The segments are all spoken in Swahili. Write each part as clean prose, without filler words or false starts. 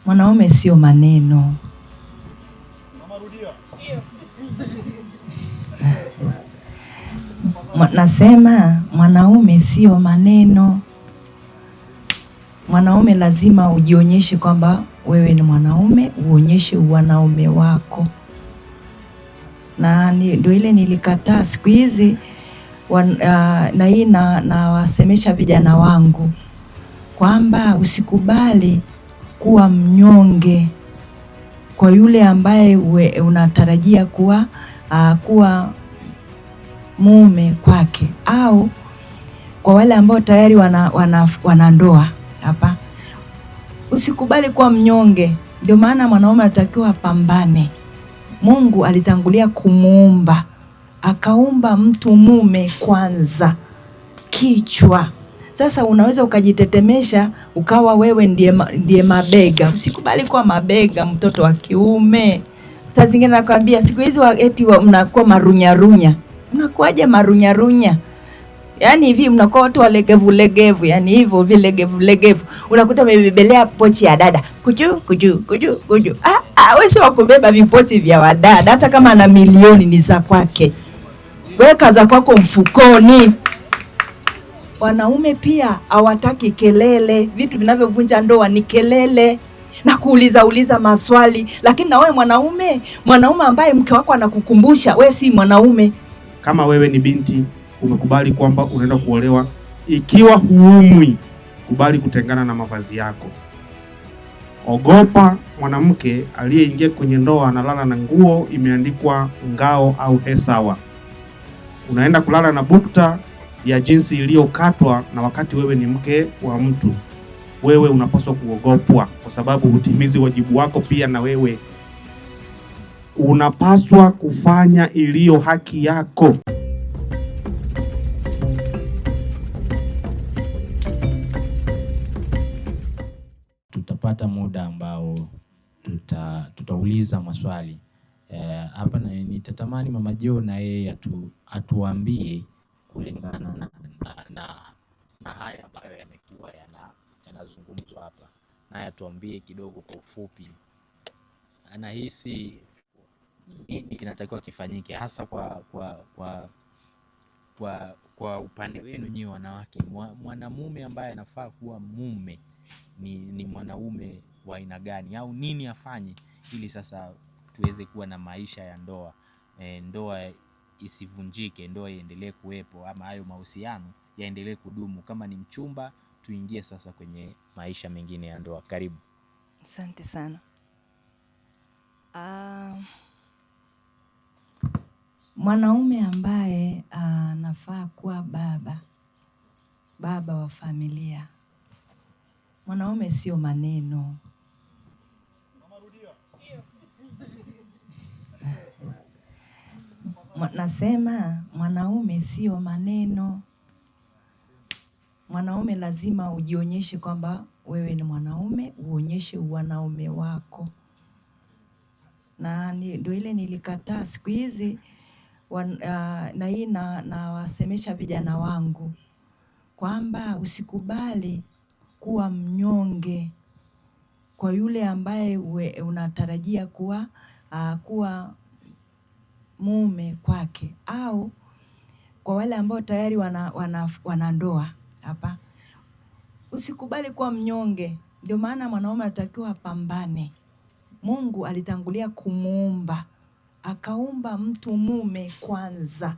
Mwanaume sio maneno. Nasema mwanaume sio maneno. Mwanaume lazima ujionyeshe kwamba wewe ni mwanaume, uonyeshe wanaume wako. Na ndio ile nilikataa siku hizi na hii na wasemesha vijana wangu kwamba usikubali kuwa mnyonge kwa yule ambaye unatarajia kuwa mume kwake, au kwa wale ambao tayari wana ndoa. Hapa usikubali kuwa mnyonge. Ndio maana mwanaume anatakiwa apambane. Mungu alitangulia kumuumba, akaumba mtu mume kwanza, kichwa. Sasa unaweza ukajitetemesha ukawa wewe ndiye mabega. Usikubali kuwa mabega, mtoto wa kiume. Sasa zingine nakwambia siku hizi eti mnakuwa marunyarunya. Unakuaje marunyarunya? Yaani hivi mnakuwa watu legevu, yani hivyo legevu. Unakuta umebebelea pochi ya dada. Kuju. Wewe sio wakubeba vipochi vya wadada, hata kama ana milioni ni za kwake. Weka za kwako mfukoni. Wanaume pia hawataki kelele. Vitu vinavyovunja ndoa ni kelele na kuuliza maswali. Lakini na wewe mwanaume ambaye mke wako anakukumbusha, wewe si mwanaume. Kama wewe ni binti, umekubali kwamba unaenda kuolewa, ikiwa huumwi, kubali kutengana na mavazi yako. Ogopa mwanamke aliyeingia kwenye ndoa analala na nguo imeandikwa ngao au hesawa. Unaenda kulala na bukta ya jinsi iliyokatwa, na wakati wewe ni mke wa mtu. Wewe unapaswa kuogopwa kwa sababu hutimizi wajibu wako. Pia na wewe unapaswa kufanya iliyo haki yako. Tutapata muda ambao tutauliza maswali hapa, na nitatamani Mama Jo na yeye atuambie kulingana na haya ambayo yamekuwa yanazungumzwa hapa, na atuambie kidogo kwa ufupi anahisi nini kinatakiwa kifanyike, hasa kwa upande wenu nyinyi wanawake. Mwanamume ambaye anafaa kuwa mume ni mwanaume wa aina gani, au nini afanye ili sasa tuweze kuwa na maisha ya ndoa, ndoa isivunjike, ndoa iendelee kuwepo, ama hayo mahusiano yaendelee kudumu. Kama ni mchumba, tuingie sasa kwenye maisha mengine ya ndoa. Karibu. Asante sana. Mwanaume ambaye anafaa kuwa baba wa familia. Mwanaume sio maneno. Nasema mwanaume sio maneno. Mwanaume lazima ujionyeshe kwamba wewe ni mwanaume, uonyeshe wanaume wako. Na ndio ile nilikataa siku hizi na hii na wasemesha vijana wangu kwamba usikubali kuwa mnyonge kwa yule ambaye unatarajia kuwa mume kwake, au kwa wale ambao tayari wana ndoa. Hapa usikubali kuwa mnyonge. Ndio maana mwanaume anatakiwa apambane. Mungu alitangulia kumuumba, akaumba mtu mume kwanza,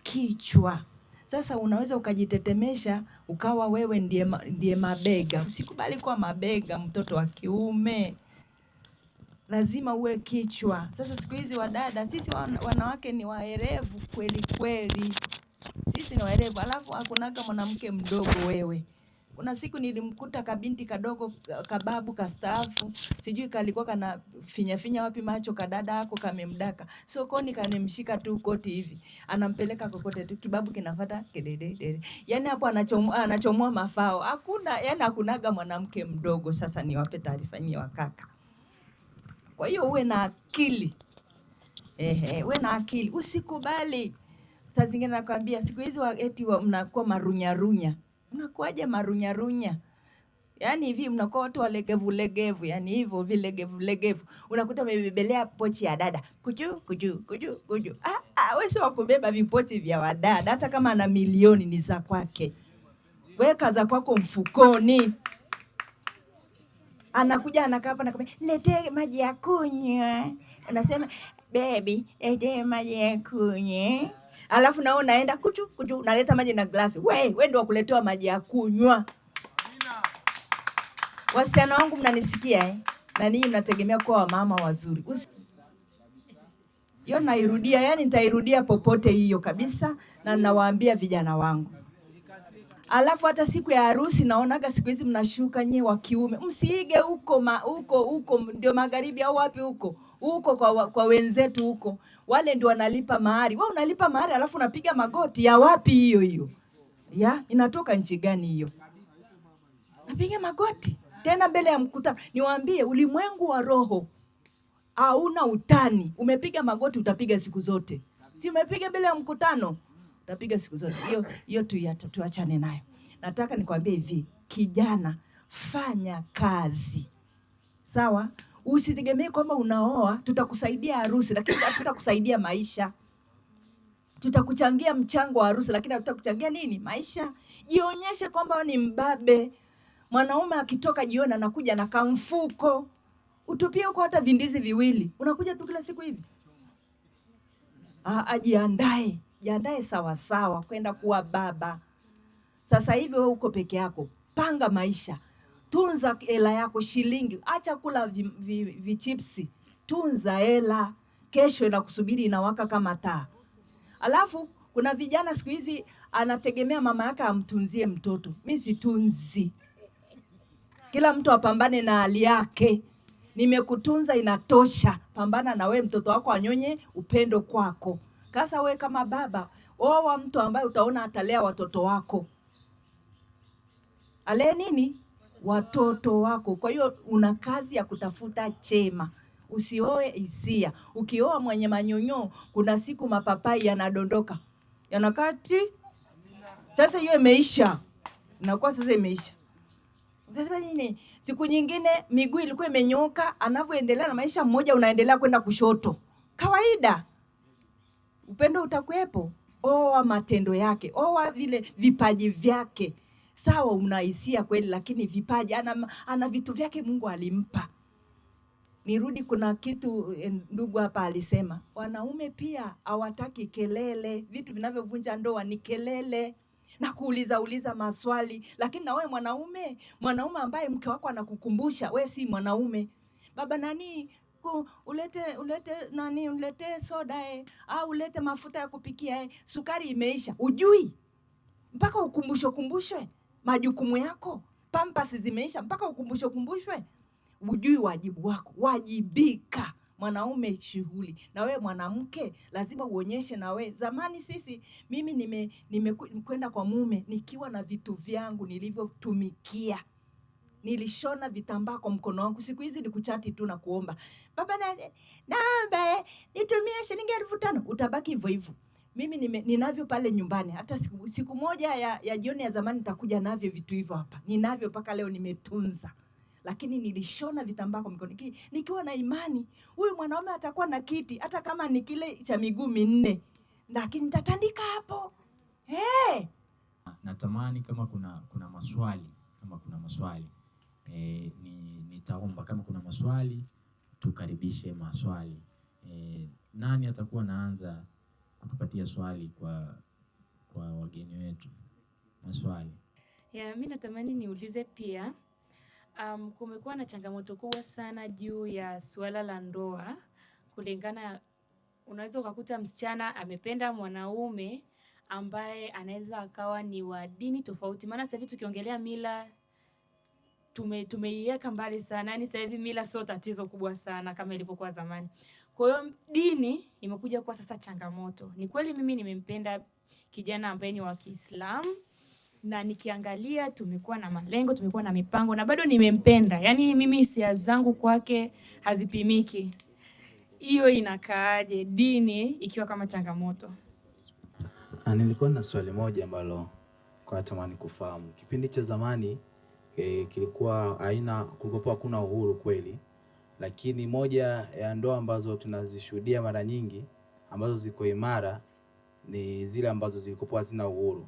kichwa. Sasa unaweza ukajitetemesha ukawa wewe ndiye mabega. Usikubali kuwa mabega, mtoto wa kiume. Lazima uwe kichwa. Sasa siku hizi wadada, sisi wanawake ni waerevu kweli. Sisi ni waerevu. Alafu hakunaga mwanamke mdogo wewe. Kuna siku nilimkuta kabinti kadogo, kababu kastaafu, sijui kalikuwa kana finya wapi macho, kadada hako kamemdaka. Sokoni kanemshika tu koti hivi, anampeleka kokote tu, kibabu kinafuata kedede. Yaani hapo anachomoa mafao. Hakunaga mwanamke mdogo. Sasa niwape taarifa nyinyi wakaka. Kwa hiyo uwe na akili. Uwe na akili. Usikubali. Saa zingine nakwambia siku hizi eti mnakuwa marunyarunya. Unakuaje marunyarunya? Yaani hivi mnakuwa watu walegevu legevu, yani hivyo vilegevu legevu. Unakuta umebebelea pochi ya dada. Kuju. Wewe sio kubeba vipochi vya wadada, hata kama ana milioni ni za kwake. Weka za kwako mfukoni. Anakuja anakaa hapa nakwambia, "Niletee maji ya kunywa." Anasema, "Baby, niletee maji ya kunywa." Alafu nao naenda kuju unaleta maji na glasi. Wewe ndio wakuletewa maji ya kunywa. Wasichana wangu mnanisikia Na ninyi mnategemea kuwa wamama wazuri. Hiyo nairudia, yani nitairudia popote hiyo kabisa, na ninawaambia vijana wangu. Alafu hata siku ya harusi naonaga siku hizi mnashuka nyie wa kiume. Msiige huko ndio magharibi au wapi huko kwa wenzetu huko. Wale ndio wanalipa mahari. Wewe unalipa mahari alafu unapiga magoti ya wapi hiyo? Inatoka nchi gani hiyo? Napiga magoti tena mbele ya mkutano. Niwaambie ulimwengu wa roho hauna utani. Umepiga magoti utapiga siku zote. Si umepiga mbele ya mkutano? Utapiga siku zote. Hiyo tuachane nayo. Nataka nikwambie hivi, kijana, fanya kazi. Sawa? Usitegemee kwamba unaoa tutakusaidia harusi lakini hatutakusaidia maisha. Tutakuchangia mchango wa harusi lakini hatutakuchangia nini? Maisha. Jionyeshe kwamba ni mbabe. Mwanaume akitoka jioni anakuja na kamfuko. Utupie huko hata vindizi viwili. Unakuja tu kila siku hivi. Jiandae sawa kwenda kuwa baba. Sasa hivi wewe uko peke yako. Panga maisha. Tunza hela yako shilingi. Acha kula vichipsi. Tunza hela. Kesho inakusubiri inawaka kama taa. Alafu kuna vijana siku hizi anategemea mama yake amtunzie mtoto. Mimi situnzi. Kila mtu apambane na hali yake. Nimekutunza inatosha. Pambana na we mtoto wako anyonye upendo kwako. Kasa we kama baba, oa mtu ambaye utaona atalea watoto wako. Alee nini? Watoto wako. Kwa hiyo una kazi ya kutafuta chema. Usioe hisia. Ukioa mwenye manyonyo, kuna siku mapapai yanadondoka. Yanakati. Sasa hiyo imeisha. Inakuwa sasa imeisha. Ukasema nini? Siku nyingine miguu ilikuwa imenyoka, anavyoendelea na maisha mmoja unaendelea kwenda kushoto. Kawaida. Upendo utakuepo. Oa matendo yake. Oa vile vipaji vyake. Sawa unahisia kweli lakini vipaji ana vitu vyake Mungu alimpa. Nirudi kuna kitu ndugu hapa alisema. Wanaume pia hawataki kelele. Vitu vinavyovunja ndoa ni kelele. Na kuuliza maswali. Lakini na wewe mwanaume ambaye mke wako anakukumbusha, wewe si mwanaume. Baba nani ulete soda au ulete mafuta ya kupikia sukari imeisha. Ujui? Mpaka kumbushwe majukumu yako. Pampers zimeisha mpaka kumbushwe. Ujui wajibu wako. Wajibika. Mwanaume shughuli. Na we mwanamke lazima uonyeshe na we. Zamani mimi nimekwenda kwa mume nikiwa na vitu vyangu nilivyotumikia. Nilishona vitambaa kwa mkono wangu. Siku hizi ni kuchati tu na kuomba. Baba naomba nitumie shilingi 5,000. Utabaki hivyo hivyo. Mimi ninavyo pale nyumbani. Hata siku moja ya jioni ya zamani nitakuja navyo vitu hivyo hapa. Ninavyo mpaka leo nimetunza. Lakini nilishona vitambaa kwa mikono. Nikiwa na imani, huyu mwanaume atakuwa na kiti, hata kama ni kile cha miguu 4. Lakini nitatandika hapo. Natamani kama kuna maswali. Nitaomba kama kuna maswali, tukaribishe maswali. Nani atakuwa naanza kutupatia swali kwa wageni wetu? Maswali. Mimi natamani niulize pia. Kumekuwa na changamoto kubwa sana juu ya suala la ndoa. Kulingana, unaweza ukakuta msichana amependa mwanaume ambaye anaweza akawa ni wa dini tofauti. Maana sasa hivi tukiongelea mila tumeiweka mbali sana. Yaani sasa hivi mila sio tatizo kubwa sana kama ilivyokuwa zamani. Kwa hiyo dini imekuja kuwa sasa changamoto. Ni kweli mimi nimempenda kijana ambaye ni wa Kiislamu. Na nikiangalia tumekuwa na malengo, tumekuwa na mipango na bado nimempenda. Yaani mimi hisia zangu kwake hazipimiki. Hiyo inakaaje dini ikiwa kama changamoto? Nilikuwa na swali moja ambalo kwa natamani kufahamu. Kipindi cha zamani kulikuwa hakuna uhuru kweli, lakini moja ya ndoa ambazo tunazishuhudia mara nyingi ambazo ziko imara ni zile ambazo zilikuwa hazina uhuru.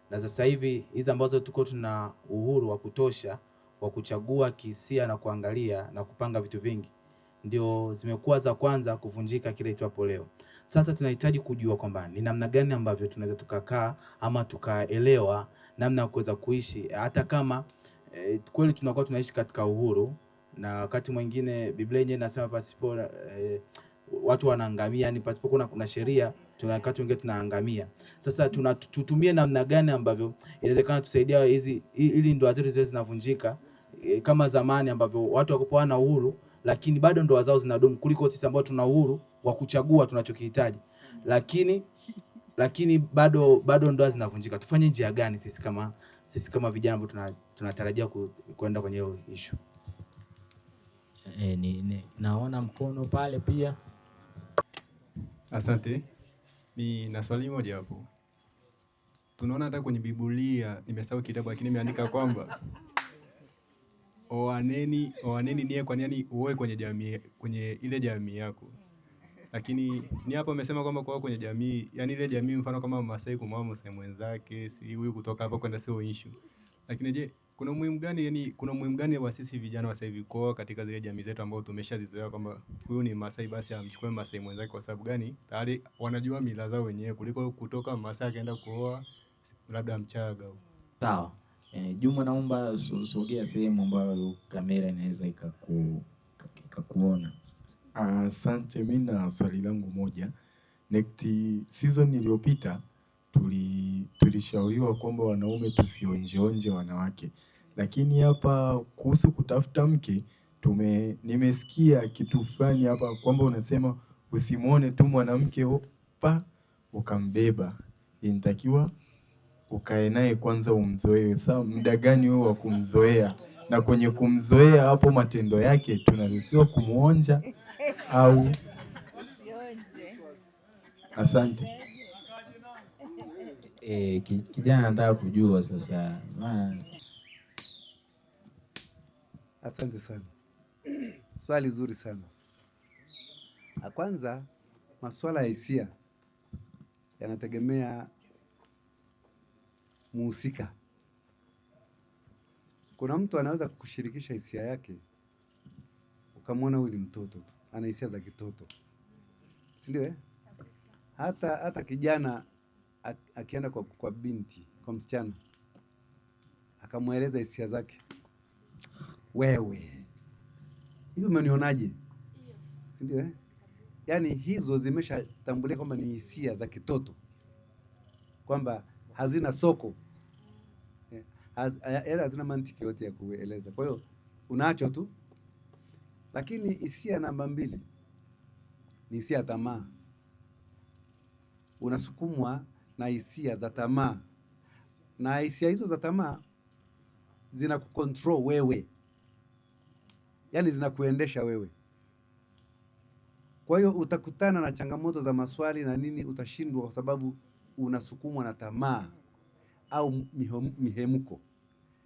Na sasa hivi hizi ambazo tuko tuna uhuru wa kutosha wa kuchagua kihisia na kuangalia na kupanga vitu vingi, ndio zimekuwa za kwanza kuvunjika kile itwapo leo. Sasa tunahitaji kujua kwamba ni namna gani ambavyo tunaweza tukakaa ama tukaelewa namna ya kuweza kuishi, hata kama kweli tunakuwa tunaishi katika uhuru, na wakati mwingine Biblia yenyewe inasema pasipo watu wanaangamia, yani pasipo kuna sheria wakati wengine tunaangamia. Sasa tutumie namna gani ambavyo inawezekana tusaidia ili ndoa zetu ziwe zinavunjika kama zamani ambavyo watu wakopoa na uhuru lakini bado ndoa zao zinadumu, kuliko sisi ambao tuna uhuru wa kuchagua tunachokihitaji lakini bado ndoa zinavunjika. Tufanye njia gani sisi kama vijana ambao tunatarajia kwenda kwenye hiyo issue? Naona mkono pale pia. Asante. Ni na swali moja hapo. Tunaona hata kwenye Biblia, nimesahau kitabu lakini imeandika kwamba oaneni nie kwa nini uoe kwenye ile jamii yako. Lakini ni hapo amesema kwamba kwa kwenye jamii, yani ile jamii mfano kama Masai kumwoa Masai mwenzake, si huyu kutoka hapa kwenda sio issue. Lakini je, kuna umuhimu gani wa sisi vijana wa sasa hivi kuoa katika zile jamii zetu ambao tumeshazizoea kwamba huyu ni Masai basi amchukue Masai mwenzake? Kwa sababu gani? Tayari wanajua mila zao wenyewe kuliko kutoka Masai akaenda kuoa labda Mchaga. Sawa. Juma, naomba sogea sehemu ambayo kamera inaweza ikakuona. Asante. Mimi na swali langu moja. Next season iliyopita tulishauriwa kwamba wanaume tusionjeonje wanawake, lakini hapa kuhusu kutafuta mke nimesikia kitu fulani hapa kwamba unasema usimuone tu mwanamke ukambeba, inatakiwa ukae naye kwanza umzoee. Sasa muda gani wewe wa kumzoea? Na kwenye kumzoea hapo matendo yake tunaruhusiwa kumuonja au? Asante. Kijana anataka kujua sasa. Asante sana. Swali zuri sana. Kwanza, masuala ya hisia yanategemea muhusika. Kuna mtu anaweza kukushirikisha hisia yake ukamwona huyu ni mtoto, ana hisia za kitoto, si ndio? Hata kijana akienda kwa binti, kwa msichana, akamweleza hisia zake, wewe hivi umenionaje, si ndio? Yaani hizo zimeshatambulika kwamba ni hisia za kitoto, kwamba hazina soko, hazina mantiki yote ya kueleza. Kwa hiyo unaachwa tu. Lakini hisia namba 2 ni hisia ya tamaa. Unasukumwa na hisia za tamaa, na hisia hizo za tamaa zinakucontrol wewe, yaani zinakuendesha wewe. Kwa hiyo utakutana na changamoto za maswali na nini, utashindwa kwa sababu unasukumwa na tamaa au mihemko.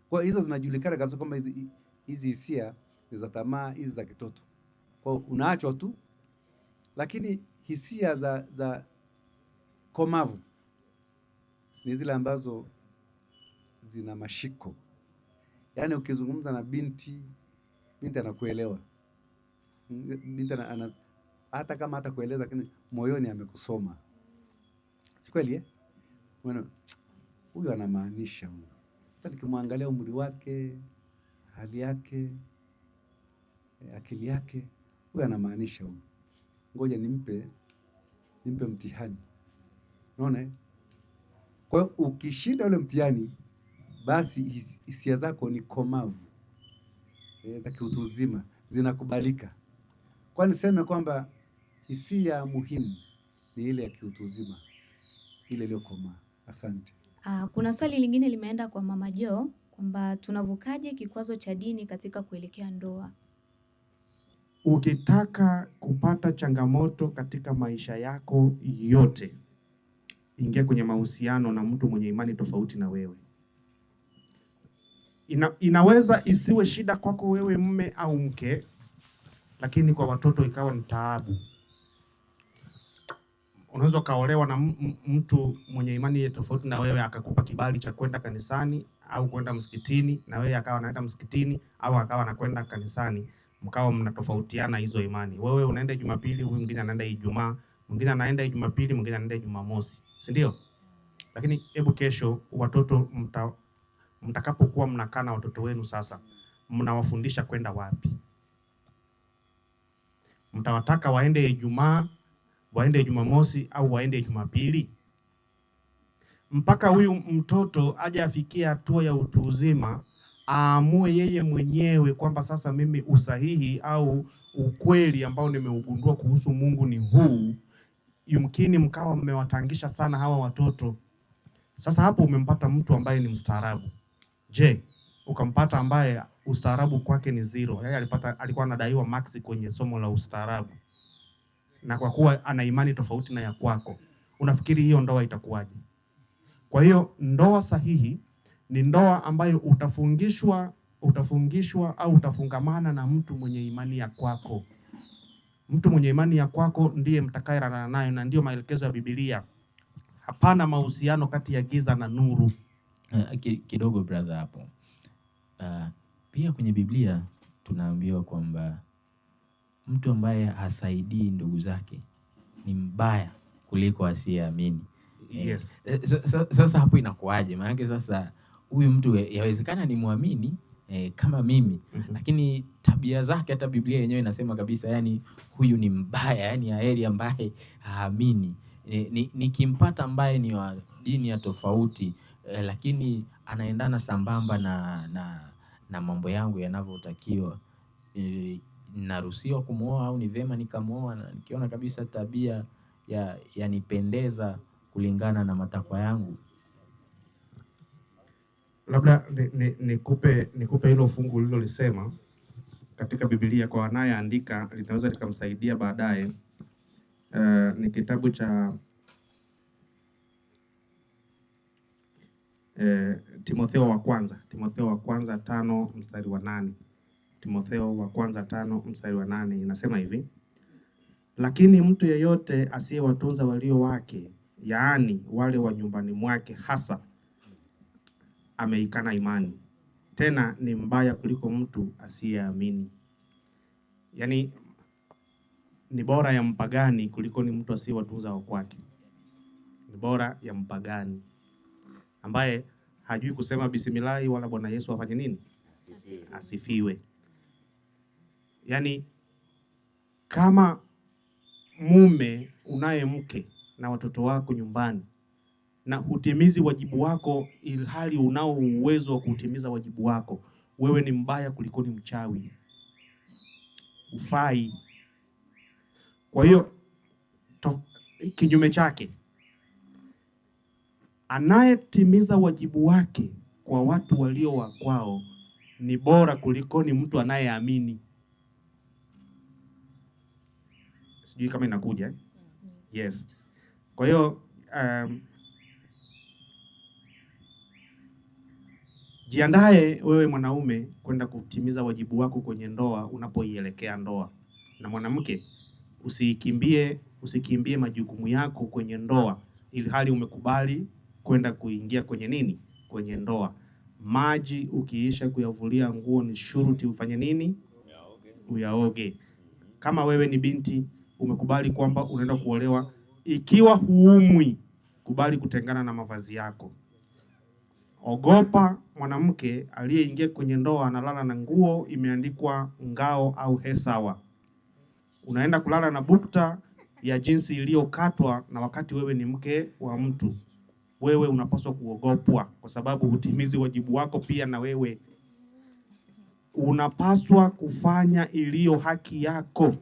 Kwa hiyo hizo zinajulikana kabisa kwamba hizi hisia za tamaa, hizi za kitoto. Kwa hiyo unaachwa tu. Lakini hisia za komavu ni zile ambazo zina mashiko. Yaani ukizungumza na binti anakuelewa. Binti hata kama hata kueleza, lakini moyoni amekusoma. Si kweli huyu anamaanisha huyu. Hata nikimwangalia umri wake, hali yake, akili yake, huyu anamaanisha huyu. Ngoja nimpe mtihani. Unaona? Kwa hiyo ukishinda ule mtihani, basi hisia zako ni komavu, za kiutu uzima, zinakubalika. Kwa niseme kwamba hisia muhimu ni ile ya kiutu uzima, ile iliyokomaa. Asante. Kuna swali lingine limeenda kwa Mama Jo kwamba tunavukaje kikwazo cha dini katika kuelekea ndoa? Ukitaka kupata changamoto katika maisha yako yote, ingia kwenye mahusiano na mtu mwenye imani tofauti na wewe. Inaweza isiwe shida kwako wewe mme au mke, lakini kwa watoto ikawa ni taabu. Unaweza ukaolewa na mtu mwenye imani tofauti na wewe, akakupa kibali cha kwenda kanisani au kwenda msikitini, na wewe akawa anaenda msikitini au akawa anakwenda kanisani, mkao mnatofautiana hizo imani. Wewe unaenda Jumapili, huyu mwingine anaenda Ijumaa, mwingine anaenda Jumapili, mwingine anaenda Jumamosi, si ndio? Lakini hebu kesho watoto mtakapokuwa mnakaa na watoto wenu sasa, mnawafundisha kwenda wapi? Mtawataka waende Ijumaa, waende Jumamosi au waende Jumapili? Mpaka huyu mtoto aje afikie hatua ya utu uzima, aamue yeye mwenyewe kwamba sasa mimi usahihi au ukweli ambao nimeugundua kuhusu Mungu ni huu. Yumkini mkawa mmewatangisha sana hawa watoto. Sasa hapo umempata mtu ambaye ni mstaarabu. Je, ukampata ambaye ustaarabu kwake ni zero? Yeye alikuwa anadaiwa max kwenye somo la ustaarabu, na kwa kuwa ana imani tofauti na ya kwako, unafikiri hiyo ndoa itakuwaje? Kwa hiyo ndoa sahihi ni ndoa ambayo utafungishwa au utafungamana na mtu mwenye imani ya kwako. Mtu mwenye imani ya kwako ndiye mtakayeana naye, na ndio maelekezo ya Biblia. Hapana mahusiano kati ya giza na nuru. Kidogo brother hapo. Pia kwenye Biblia tunaambiwa kwamba mtu ambaye hasaidii ndugu zake ni mbaya kuliko asiyeamini. Yes. Sasa hapo inakuaje? Maana sasa huyu mtu yawezekana ni muamini kama mimi, lakini tabia zake hata Biblia yenyewe inasema kabisa, yani huyu ni mbaya, yani heri ambaye haamini. Nikimpata ambaye ni wa dini ya tofauti, lakini anaendana sambamba na mambo yangu yanavyotakiwa, naruhusiwa kumuoa au ni vema nikamuoa nikiona kabisa tabia yanipendeza kulingana na matakwa yangu. Labda nikupe hilo fungu lilolisema katika Biblia kwa anayeandika, linaweza likamsaidia baadaye. Ni kitabu cha Timotheo wa kwanza 5:8. Timotheo wa kwanza 5:8 inasema hivi: lakini mtu yeyote asiyewatunza walio wake, yaani wale wa nyumbani mwake hasa, ameikana imani, tena ni mbaya kuliko mtu asiyeamini. Yaani ni bora ya mpagani kuliko ni mtu asiyewatunza wa kwake. Ni bora ya mpagani ambaye hajui kusema bismillahi wala Bwana Yesu afanye nini? Asifiwe. Yaani kama mume unaye mke na watoto wako nyumbani na hutimizi wajibu wako, ilhali unao uwezo wa kutimiza wajibu wako, wewe ni mbaya kuliko ni mchawi. Ufai. Kwa hiyo kinyume chake, anayetimiza wajibu wake kwa watu walio wa kwao ni bora kuliko ni mtu anayeamini. Sijui kama inakuja. Yes. Kwa hiyo jiandae wewe mwanaume kwenda kutimiza wajibu wako kwenye ndoa unapoielekea ndoa. Na mwanamke, usikimbie majukumu yako kwenye ndoa ili hali umekubali kwenda kuingia kwenye nini? Kwenye ndoa. Maji ukiisha kuyavulia nguo ni shuruti ufanye nini? Uyaoge. Kama wewe ni binti umekubali kwamba unaenda kuolewa, ikiwa huumwi, kubali kutengana na mavazi yako. Ogopa mwanamke aliyeingia kwenye ndoa analala na nguo imeandikwa ngao au hesawa. Unaenda kulala na bukta ya jinsi iliyokatwa, na wakati wewe ni mke wa mtu. Wewe unapaswa kuogopwa kwa sababu hutimizi wajibu wako pia, na wewe unapaswa kufanya iliyo haki yako.